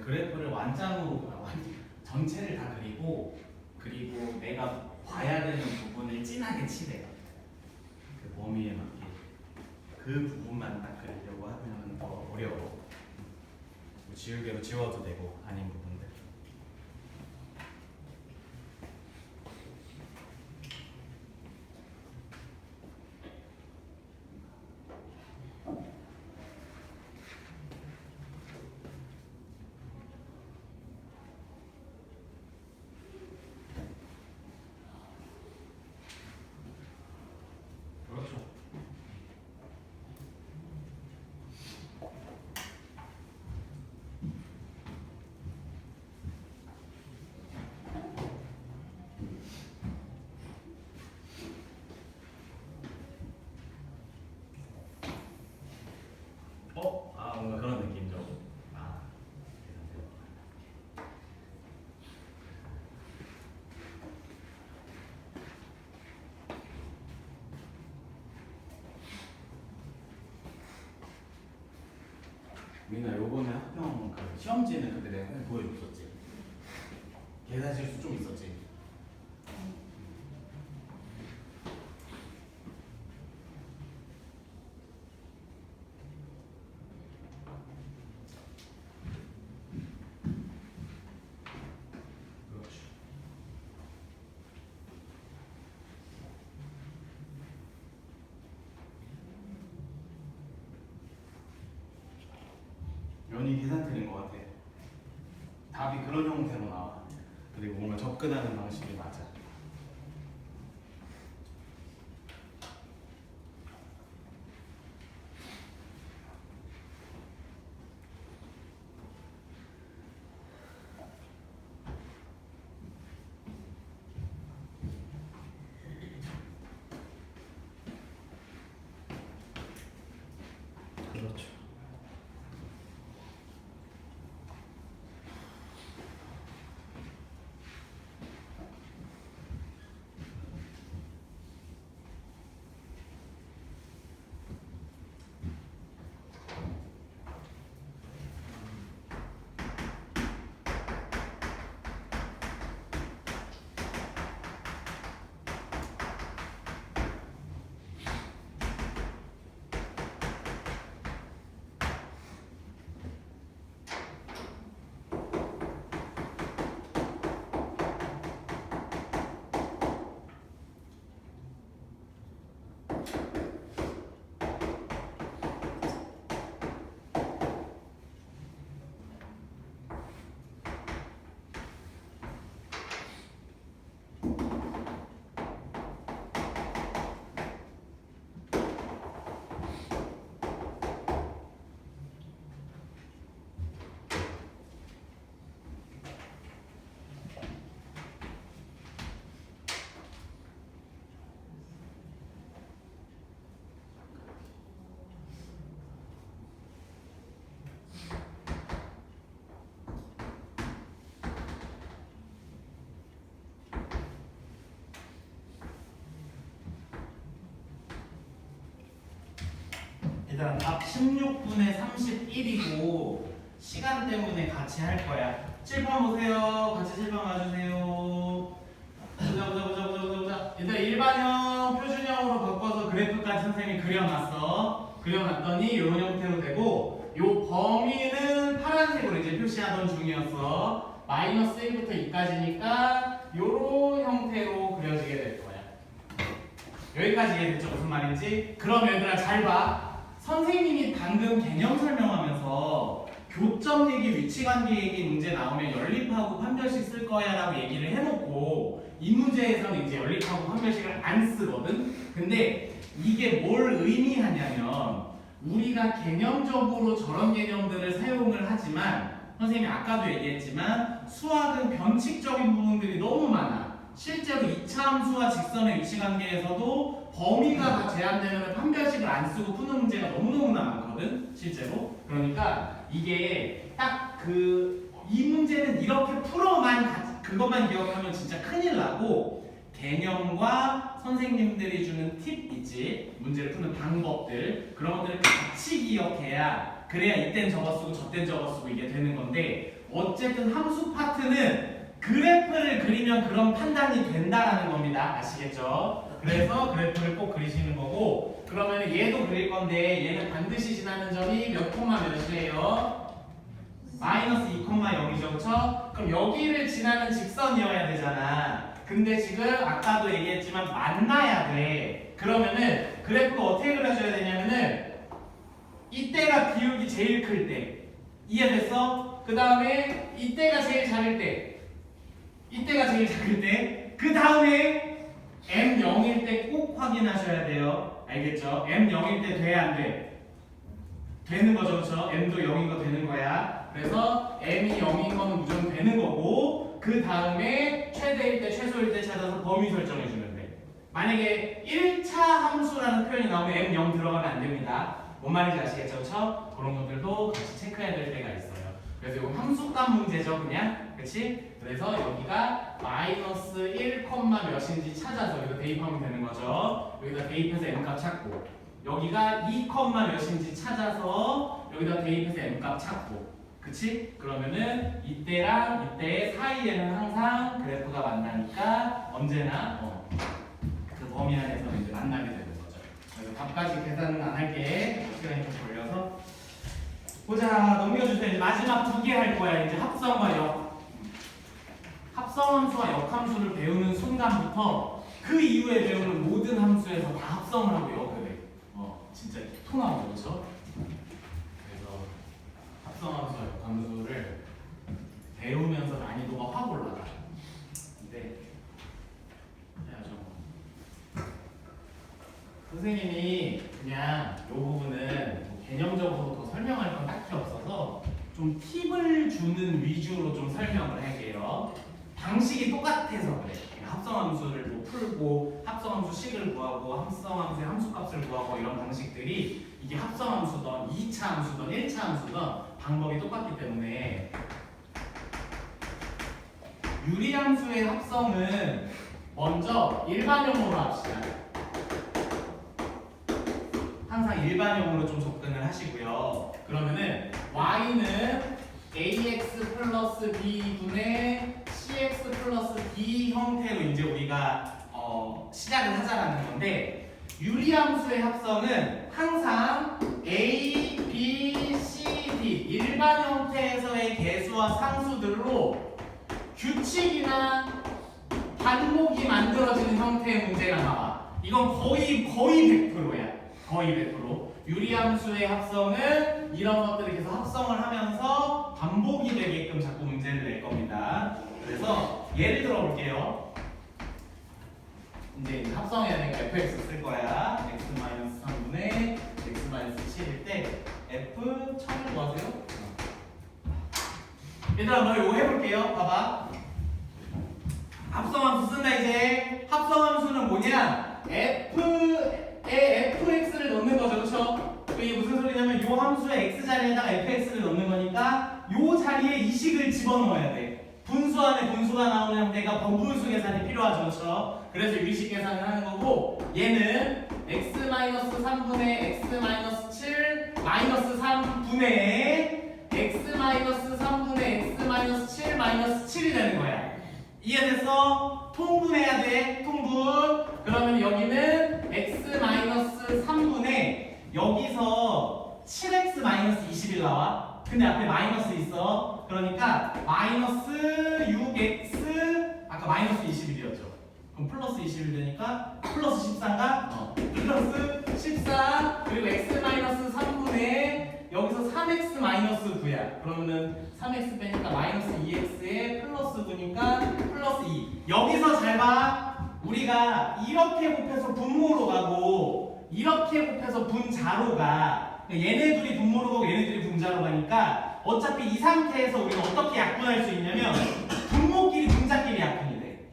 그래프를 전체를 다 그리고 내가 봐야 되는 부분을 진하게 칠해요. 그 범위에 맞게 그 부분만 딱 그리려고 하면 더 어려워. 뭐 지우개로 지워도 되고 아닌 부분들. 그렇죠. 뭔가 그런 느낌이죠. 민아, 요번에 학평 그 시험지는 그때 내가 보여줬었지. 계산 실수 좀 있었지. 그렇지. 연이 계산 틀린 것 같아. 답이 그런 형태로 나와. 그리고 뭔가 접근하는 방식이 맞아. 그렇죠. 얘들아 답 16분에 31이고 시간 때문에 같이 할 거야. 칠판 보세요. 같이 칠판 봐주세요. 보자. 얘들아 일반형 표준형으로 바꿔서 그래프까지 선생님이 그려놨어. 그려놨더니 이런 형태로 되고 요 범위는 파란색으로 이제 표시하던 중이었어. 마이너스 1부터 2까지니까 요런 형태로 그려지게 될 거야. 여기까지 이해됐죠? 무슨 말인지? 그럼 얘들아 잘 봐. 선생님이 방금 개념 설명하면서 교점 얘기, 위치관계 얘기 문제 나오면 연립하고 판별식 쓸 거야 라고 얘기를 해놓고 이 문제에서는 이제 연립하고 판별식을 안 쓰거든? 근데 이게 뭘 의미하냐면 우리가 개념적으로 저런 개념들을 사용을 하지만 선생님이 아까도 얘기했지만 수학은 변칙적인 부분들이 너무 많아. 실제로 2차 함수와 직선의 위치관계에서도 범위가 다 제한되면 판별식을 안 쓰고 푸는 문제가 너무너무나 많거든 실제로. 그러니까 이게 딱 이 문제는 이렇게 풀어만 그것만 기억하면 진짜 큰일 나고 개념과 선생님들이 주는 팁 있지, 문제를 푸는 방법들, 그런 것들을 같이 기억해야 그래야 이땐 저거 쓰고 저땐 저거 쓰고 이게 되는 건데 어쨌든 함수 파트는 그래프를 그리면 그런 판단이 된다라는 겁니다. 아시겠죠? 그래서 그래프를 꼭 그리시는 거고 그러면 얘도 그릴 건데 얘는 반드시 지나는 점이 몇 콤마 몇이에요? 마이너스 2,0이죠. 그쵸? 그럼 여기를 지나는 직선이어야 되잖아. 근데 지금 아까도 얘기했지만 만나야 돼. 그러면은 그래프가 어떻게 그려줘야 되냐면은 이때가 기울기 제일 클 때. 이해됐어? 그 다음에 이때가 제일 작을 때. 이때가 제일 작을 때. 그 다음에 M0일 때 꼭 확인하셔야 돼요. 알겠죠? M0일 때 돼, 안 돼? 되는 거죠, 그쵸? M도 0인 거 되는 거야. 그래서 M이 0인 거는 무조건 되는 거고 그 다음에 최대일 때, 최소일 때 찾아서 범위 설정해 주면 돼. 만약에 1차 함수라는 표현이 나오면 M0 들어가면 안 됩니다. 뭔 말인지 아시겠죠? 그쵸? 그런 것들도 같이 체크해야 될 때가 있어요. 그래서 이거 함수값 문제죠, 그냥. 그치? 그래서 여기가 마이너스 1, 몇인지 찾아서 여기다 대입하면 되는 거죠. 여기다 대입해서 M값 찾고 여기가 2, 몇인지 찾아서 여기다 대입해서 M값 찾고 그치? 그러면은 이때랑 이때 사이에는 항상 그래프가 만나니까 언제나 그 범위 안에서 이제 만나게 되는 거죠. 그래서 답까지 계산은 안 할게. 시간이 좀 걸려서. 보자, 넘겨주세요. 이제 마지막 2개 할 거야. 이제 합성과 역. 합성함수와 역함수를 배우는 순간부터 그 이후에 배우는 모든 함수에서 다 합성을 하고 역을 해. 진짜 토 나오죠, 그렇죠? 합성함수와 역함수를 배우면서 난이도가 확 올라가. 근데 해야죠. 선생님이 그냥 이 부분은 뭐 개념적으로 더 설명할 건 딱히 없어서 좀 팁을 주는 위주로 좀 설명을 할게요. 방식이 똑같아서 그래. 합성함수를 뭐 풀고 합성함수 식을 구하고 합성함수의 함수값을 구하고 이런 방식들이 이게 합성함수든 2차 함수든 1차 함수든 방법이 똑같기 때문에 유리함수의 합성은 먼저 일반형으로 합시다. 항상 일반형으로 좀 접근을 하시고요. 그러면은 y는 ax 플러스 b분의 cx 플러스 d 형태로 이제 우리가 시작을 하자라는 건데 유리함수의 합성은 항상 a, b, c, d 일반 형태에서의 개수와 상수들로 규칙이나 반복이 만들어지는 형태의 문제가 나와. 이건 거의 100%야. 거의 100%. 유리함수의 합성은 이런 것들을 계속 합성을 하면서 반복이 되게끔 자꾸 문제를 낼 겁니다. 그래서 예를 들어 볼게요. 이제 합성해야 되니까 fx 쓸 거야. x-3분의 x-7일 때 f 1000을 구하세요. 얘들아 뭐 이거 해볼게요. 봐봐. 합성함수 쓴다 이제. 합성함수는 뭐냐? fx를 넣는 거죠, 그렇죠? 이게 무슨 소리냐면 요 함수의 x 자리에다가 fx를 넣는 거니까 요 자리에 이 식을 집어넣어야 돼. 분수 안에 분수가 나오는 형태가 번분수 계산이 필요하죠, 그렇죠? 그래서 유리식 계산을 하는 거고 얘는 x-3분의 x-7 마이너스 3분의 x 마이너스 3분의 x 마이너스 7 마이너스 7이 되는 거야. 이해됐어? 통분해야 돼. 통분. 그러면 여기는 x 마이너스 3분의 여기서 7x 마이너스 21 나와. 근데 앞에 마이너스 있어. 그러니까 마이너스 6x 아까 마이너스 21이었죠. 그럼 플러스 21 되니까 플러스 14인가? 플러스 14 그리고 x 마이너스 3분의 여기서 3x 마이너스 9야. 그러면은 3x 빼니까 마이너스 2x에 플러스 9니까 플러스 2. 여기서 잘 봐. 우리가 이렇게 곱해서 분모로 가고 이렇게 곱해서 분자로 가. 얘네 둘이 분모로 가고 얘네 둘이 분자로 가니까 어차피 이 상태에서 우리가 어떻게 약분할 수 있냐면 분모끼리 분자끼리 약분이 돼.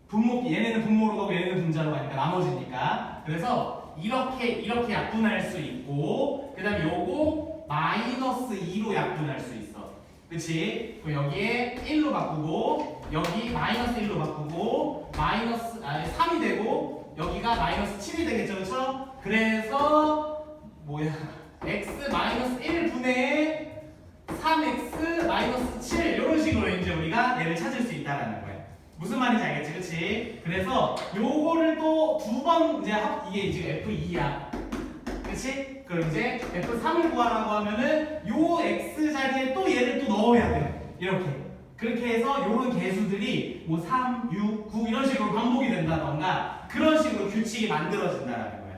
분모끼리 얘네는 분모로 가고 얘네는 분자로 가니까 나머지니까. 그래서 이렇게 약분할 수 있고 그 다음에 요거 마이너스 2로 약분할 수 있어. 그치? 그럼 여기에 1로 바꾸고 여기 마이너스 1로 바꾸고 마이너스 3이 되고 여기가 마이너스 7이 되겠죠. 그쵸? 그래서 뭐야 x 마이너스 1분의 3x 마이너스 7 이런 식으로 이제 우리가 얘를 찾을 수 있다라는 거야. 무슨 말인지 알겠지? 그치? 그래서 요거를 또 두 번 이제 이게 지금 F2야. 그치? 그럼 이제 F3을 구하라고 하면은 요 X 자리에 또 얘를 또 넣어야 돼. 이렇게. 그렇게 해서 요런 개수들이 뭐 3, 6, 9 이런 식으로 반복이 된다던가 그런 식으로 규칙이 만들어진다라는 거야.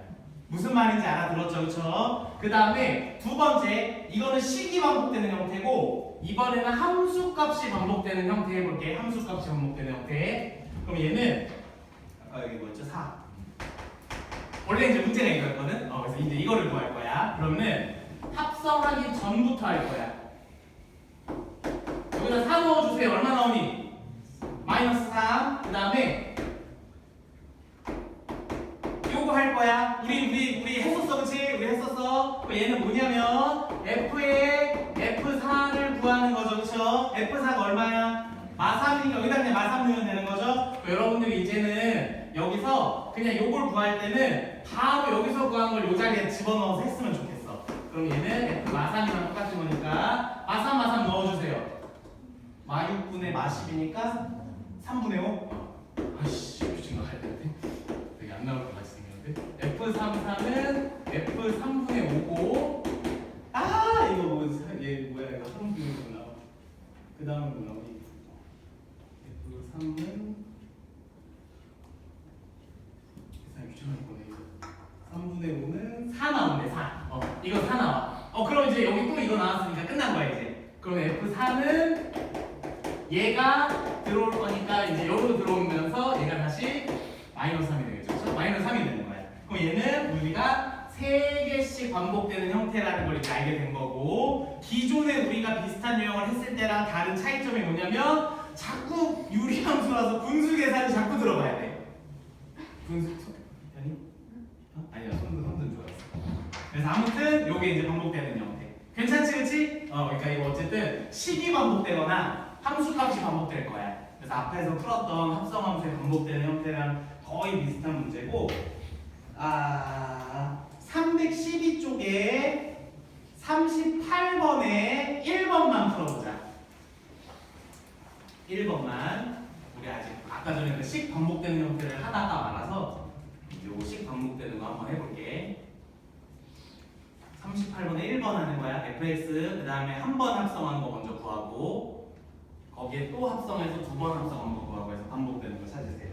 무슨 말인지 알아들었죠? 그쵸? 그 다음에 두 번째, 이거는 식이 반복되는 형태고 이번에는 함수값이 반복되는 형태 해볼게. 함수값이 반복되는 형태. 그럼 얘는 아까 여기 뭐였죠? 4. 원래 이제 문제가 이거였거든? 그래서 이제 이거를 구할 거야. 그러면은 합성하기 전부터 할 거야. 여기다 4 넣어주세요. 얼마 나오니? 마이너스 3. 그 다음에 요거 할 거야. 우리 했었어, 그치? 우리 했었어. 얘는 뭐냐면 F의 F4를 구하는 거죠, 그쵸? F4가 얼마야? 마3이니까 여기다 그냥 마3 넣으면 되는 거죠? 여러분들이 이제는 여기서 그냥 요걸 구할 때는 바로 여기서 구한 걸 요 자리에 집어넣어서 했으면 좋겠어. 그럼 얘는 F 마3이랑 똑같은 거니까 마3 넣어주세요. 마6분의 마10이니까 3분의 5? 아씨, 미친 거 가야 되는데? 되게 안 나올 것 같이 생겼는데? F33은 F3분의 5고 이거 뭐, 얘 뭐야 이거 하동분이구나. 그 다음은 뭐야? F3은 계산이 귀찮을 거네 이거. 3분의 5는 4 나오네 4. 이거 4 나와. 그럼 이제 여기 또 이거 나왔으니까 끝난 거야 이제. 그럼 F4는 얘가 들어올 거니까 이제 여기로 들어오면서 얘가 다시 마이너스 3이 되겠죠. 그렇죠? 마이너스 3이 되는 거야. 그럼 얘는 우리가 3개씩 반복되는 형태라는 걸 이제 알게 된 거고 기존에 우리가 비슷한 유형을 했을 때랑 다른 차이점이 뭐냐면 자꾸 유리함수라서 분수 계산이 자꾸 들어가야 돼. 분수 아니? 아니야 손든 줄 알았어. 그래서 아무튼 요게 이제 반복되는 형태. 괜찮지, 그치? 그러니까 이거 어쨌든 식이 반복되거나 함수값이 반복될 거야. 그래서 앞에서 풀었던 합성함수의 반복되는 형태랑 거의 비슷한 문제고 312쪽에 38번에 1번만 풀어보자. 1번만. 우리 아직 아까 전에 그 식 반복되는 형태를 하다가 말아서 요 식 반복되는 거 한번 해볼게. 38번에 1번 하는 거야. fx 그 다음에 한 번 합성한 거 먼저 구하고 거기에 또 합성해서 두 번 합성한 거 구하고 해서 반복되는 거 찾으세요.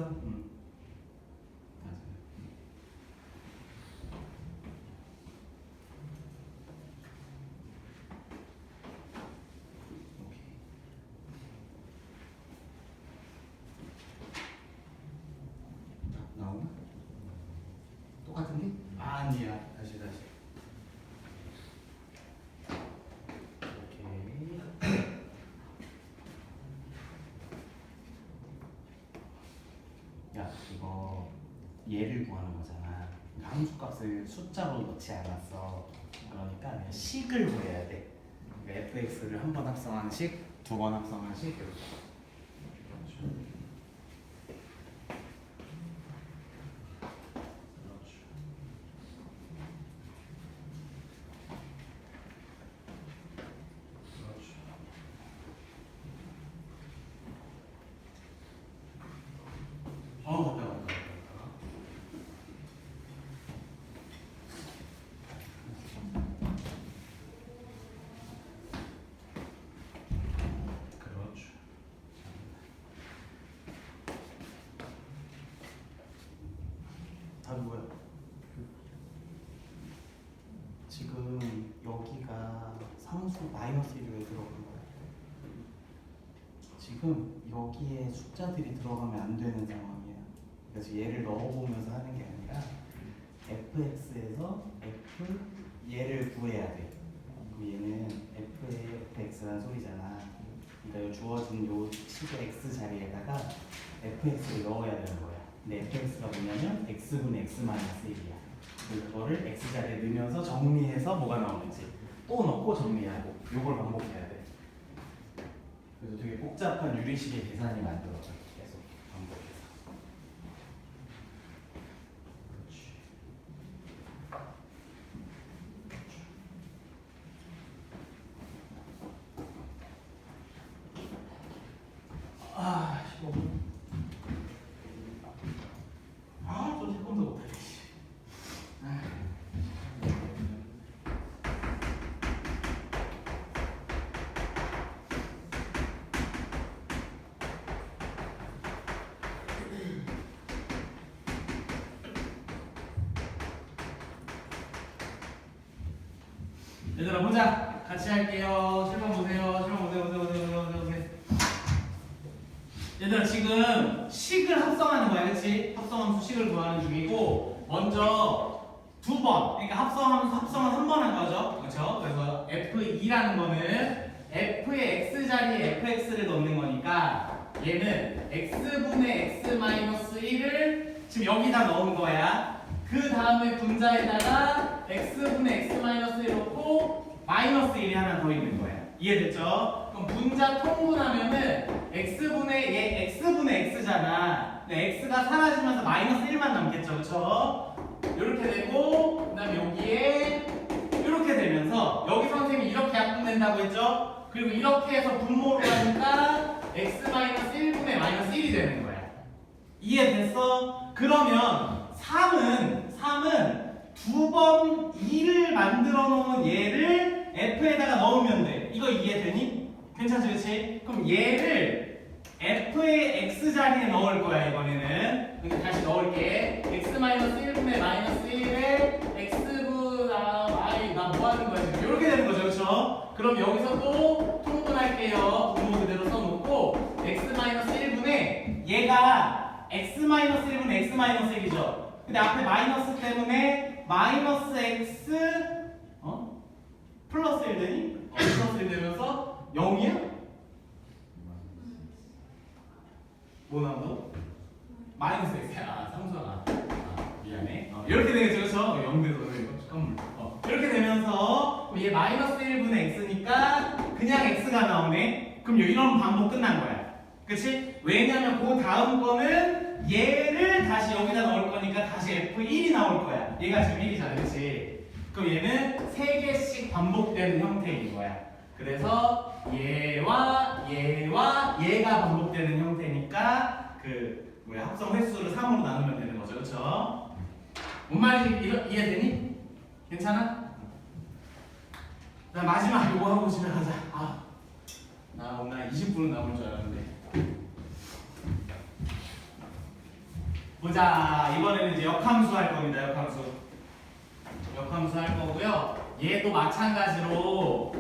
했어? 응. 맞아. 오케이. 나오나? 똑같은 게? 아니야. 다시. 오케이. 야, 이거 얘를 구하는 거잖아. 함수 값을 숫자로 넣지 않았어. 그러니까 그냥 식을 구해야 돼. 그러니까 fx를 한 번 합성한 식, 두 번 합성한 식 이렇게. 맞다. 그렇죠. 답이 뭐야? 지금 여기가 상수 마이너스 1에 들어간 거야. 지금 여기에 숫자들이 들어가면 안 되는 상황이야. 그래서 얘를 넣어보면서 하는 게 아니라 fx에서 f 얘를 구해야 돼. 그럼 얘는 f의 fx라는 소리잖아. 그러니까 요 주어진 요 식의 x 자리에다가 fx를 넣어야 되는 거야. 근데 fx가 뭐냐면 x분의 x-1이야. 그거를 x 자리에 넣으면서 정리해서 뭐가 나오는지 또 넣고 정리하고 요걸 반복해야 돼. 그래서 되게 복잡한 유리식의 계산이 만들어져. 계속 반복해서. 아, 15분. 좀 조금 더 못하겠지. 얘들아 보자. 같이 할게요. 실험 보세요. 보세요. 얘들아 지금 식을 합성하는 거야, 그렇지? 합성함수 식을 구하는 중이고 먼저 두 번, 그러니까 합성은 한 번 한 거죠, 그렇죠? 그래서 f2라는 거는 f의 x 자리에 fx를 넣는 거니까 얘는 x분의 x-1을 지금 여기다 넣은 거야. 그 다음에 분자에다가 x분의 x-1 넣고 마이너스 1이 하나 더 있는 거야. 이해됐죠? 그럼 분자 통분하면은 x분의 x잖아. 근데 x가 사라지면서 마이너스 1만 남겠죠, 그렇죠? 이렇게 되고 그다음에 여기에 이렇게 되면서 여기 선생님이 이렇게 약분된다고 했죠? 그리고 이렇게 해서 분모로 가니까 x-1분의 마이너스 1이 되는 거야. 이해됐어? 그러면 3은 두 번 2를 만들어 놓은 얘를 f에다가 넣으면 돼. 이거 이해되니? 괜찮지, 그렇지? 그럼 얘를 f의 x 자리에 넣을 거야 이번에는. 그러니까 다시 넣을게. x-1분의 마이너스 1에 x분 y 나 뭐 하는 거야 지금? 이렇게 되는 거죠, 그렇죠? 그럼 여기서 또 통분할게요. 분모 그대로 써놓고 x-1분의 얘가 x-1분의 x-1이죠. 근데 앞에 마이너스 때문에 마이너스 x 플러스 1 되니? 플러스 1 되면서 0이야? 뭐 나온다고? 마이너스 x야. 상수가 미안해. 이렇게 되겠죠, 그렇죠? 0 돼서 잠깐만. 이렇게 되면서 얘 마이너스 1분의 x니까 그냥 x가 나오네. 그럼 이런 반복 끝난 거야. 그치? 왜냐면 그 다음 거는 얘를 다시 여기다 넣을 거니까 다시 f1이 나올 거야. 얘가 지금 1이잖아, 그치? 그럼 얘는 3개씩 반복되는 형태인 거야. 그래서 얘와 얘가 반복되는 형태니까 그 합성 횟수를 3으로 나누면 되는 거죠, 그렇죠? 뭔 말인지 이해되니? 괜찮아? 자, 마지막 요거 하고 집에 가자. 나 오늘 20분은 남을 줄 알았는데. 보자. 이번에는 이제 역함수 할 겁니다. 역함수. 역함수 할 거고요. 얘도 마찬가지로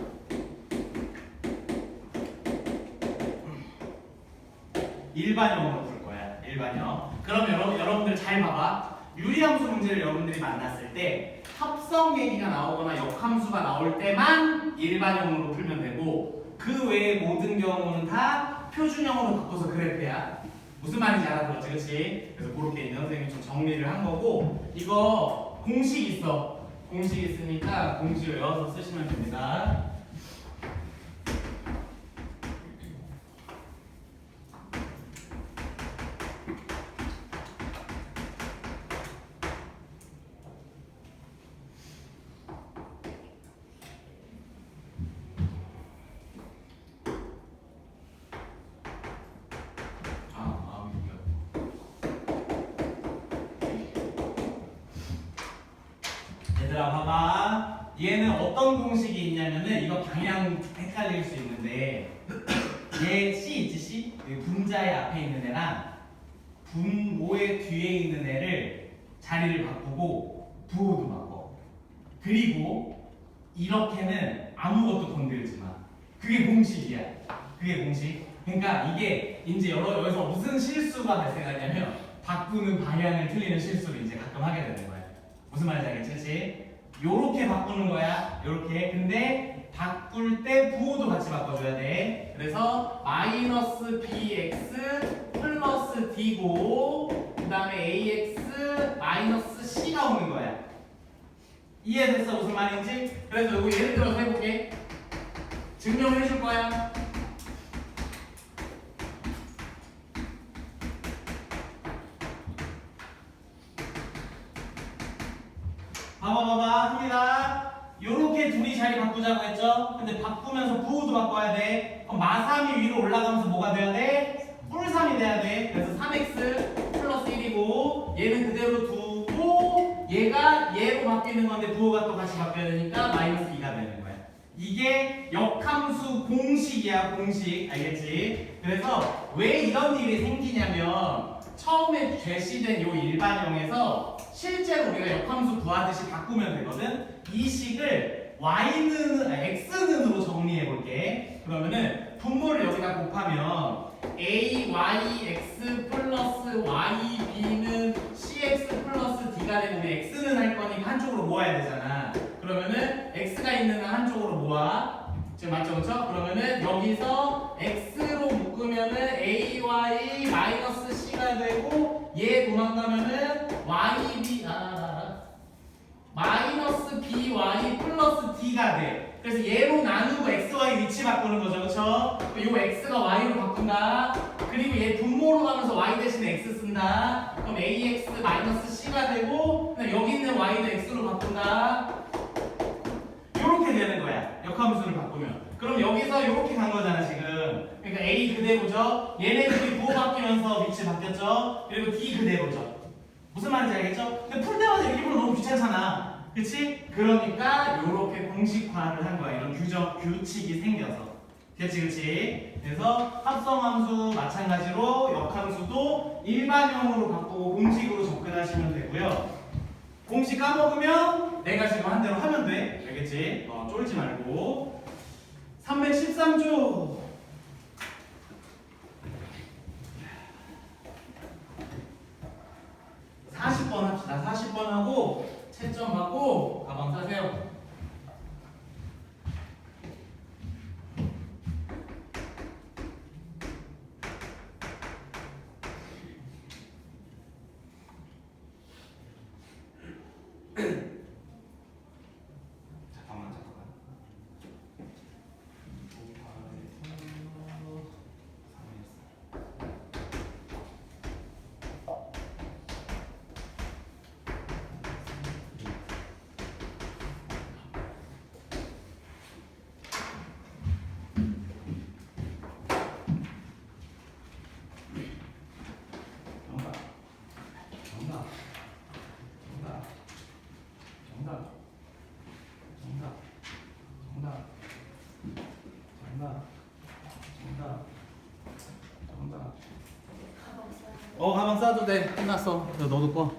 일반형으로 풀 거야. 일반형. 그럼 여러분들 잘 봐봐. 유리함수 문제를 여러분들이 만났을 때 합성 얘기가 나오거나 역함수가 나올 때만 일반형으로 풀면 되고 그 외의 모든 경우는 다 표준형으로 바꿔서 그래프야. 무슨 말인지 알아들었지, 그렇지? 그래서 그렇게 있는 선생님이 좀 정리를 한 거고 이거 공식 있어. 공식 있으니까 공식 외워서 쓰시면 됩니다. 얘들아 봐봐. 얘는 어떤 공식이 있냐면은 이거 방향 헷갈릴 수 있는데 얘 C 있지 C? 분자의 앞에 있는 애랑 분모의 뒤에 있는 애를 자리를 바꾸고 부호도 바꿔. 그리고 이렇게는 아무것도 건들지 마. 그게 공식이야. 그게 공식. 그러니까 이게 이제 여기서 무슨 실수가 발생하냐면 바꾸는 방향을 틀리는 실수를 이제 가끔 하게 되는 거야. 무슨 말인지 알겠지? 그치? 요렇게 바꾸는 거야. 요렇게. 근데 바꿀 때 부호도 같이 바꿔줘야 돼. 그래서 마이너스 bx 플러스 d고 그 다음에 ax 마이너스 c가 오는 거야. 이해됐어? 무슨 말인지? 그래서 여기 예를 들어서 해볼게. 증명을 해줄 거야. 봐봐 합니다. 요렇게 둘이 자리 바꾸자고 했죠? 근데 바꾸면서 부호도 바꿔야 돼. 그럼 마삼이 위로 올라가면서 뭐가 돼야 돼? 뿔삼이 돼야 돼. 그래서 3x 플러스 1이고 얘는 그대로 두고 얘가 얘로 바뀌는 건데 부호가 또 같이 바뀌어야 되니까 마이너스 2가 되는 거야. 이게 역함수 공식이야. 공식. 알겠지? 그래서 왜 이런 일이 생기냐면 처음에 제시된 요 일반형에서 실제로 우리가 역함수 구하듯이 바꾸면 되거든. 이 식을 x는으로 정리해 볼게. 그러면은 분모를 여기다 곱하면 ayx 플러스 yb는 cx 플러스 d가 되는데 x는 할 거니까 한쪽으로 모아야 되잖아. 그러면은 x가 있는 한 한쪽으로 모아. 지금 맞죠, 그렇죠? 그러면은 여기서 x로 묶으면은 ay 마이너스 c가 되고 얘 도망가면은 yb 마이너스 by 플러스 d가 돼. 그래서 얘로 나누고 xy 위치 바꾸는 거죠, 그렇죠? 요 x가 y로 바꾼다. 그리고 얘 분모로 가면서 y 대신에 x 쓴다. 그럼 ax 마이너스 c가 되고 여기 있는 y도 x로 바꾼다. 요렇게 되는 거야. 역함수를 바꾸면. 그럼 여기서 요렇게 간 거잖아, 지금. 그러니까 a 그대로죠. 얘네들이 부호 바뀌면서 위치 바뀌었죠. 그리고 d 그대로죠. 무슨 말인지 알겠죠? 근데 풀 때마다 이렇게 풀면 너무 귀찮잖아. 그치? 그러니까 요렇게 공식화를 한 거야. 이런 규칙이 생겨서. 그치? 그래서 합성함수 마찬가지로 역함수도 일반형으로 바꾸고 공식으로 접근하시면 되고요. 공식 까먹으면 내가 지금 한 대로 하면 돼. 알겠지? 쫄지 말고. 313조. 40번 합시다. 40번 하고 채점 받고 가방 사세요. 잠깐만. 정답. 가방 싸도 돼. 끝났어. 너도 꺼.